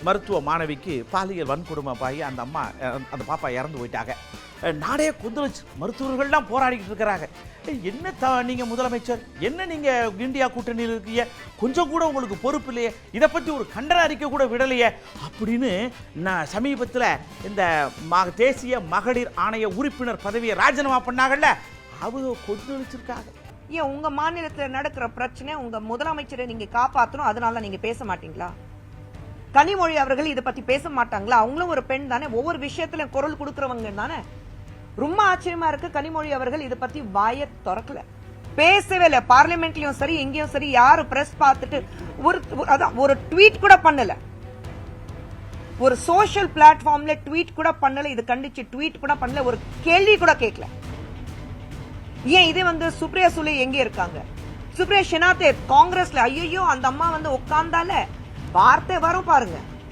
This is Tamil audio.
மருத்துவ மாணவிக்கு பாலியல் வன்கொடுமைப்பாகி அந்த அம்மா அந்த பாப்பா இறந்து போயிட்டாங்க. நாடே கொந்தளிச்சு மருத்துவர்கள்லாம் போராடிக்கிட்டு இருக்கிறாங்க. என்ன நீங்கள் முதலமைச்சர், என்ன நீங்கள் இந்தியா கூட்டணியில் இருக்கீங்க, கொஞ்சம் கூட உங்களுக்கு பொறுப்பு இல்லையே, இதை பற்றி ஒரு கண்டன அறிக்கை கூட விடலையே அப்படின்னு நான் சமீபத்தில் இந்த தேசிய மகளிர் ஆணைய உறுப்பினர் பதவியை ராஜினாமா பண்ணாங்கல்ல, அவங்க கொந்தளிச்சிருக்காங்க. ஏன் உங்க மாநிலத்தில் நடக்கிற பிரச்சனை உங்க முதலமைச்சரை நீங்க காப்பாற்றணும், அதனால நீங்க பேச மாட்டீங்களா? கனிமொழி அவர்கள் இதை பத்தி பேச மாட்டாங்களா? அவங்களும் ஒரு பெண் தானே, ஒவ்வொரு விஷயத்துல குரல் கொடுக்கறவங்க தானே. ரொம்ப ஆச்சரியமா இருக்கு, கனிமொழி அவர்கள் இதை பத்தி வாயை திறக்கல, பேசவே இல்லை. பார்லிமெண்ட்லயும் சரி எங்கேயும் சரி யாரு பிரஸ் பார்த்துட்டு ஒரு ட்வீட் கூட பண்ணல, ஒரு சோசியல் பிளாட்ஃபார்ம்ல ட்வீட் கூட பண்ணல, இது கண்டிச்சு ட்வீட் கூட பண்ணல, ஒரு கேள்வி கூட கேட்கல. ஏன் இதே சுப்ரியா சுலே எங்க இருக்காங்க? சுப்ரியா ஷெனாத்தே காங்கிரஸ்ல, ஐயோ அந்த அம்மா உட்கார்ந்தால வார்த்தை வரும் பாருங்க.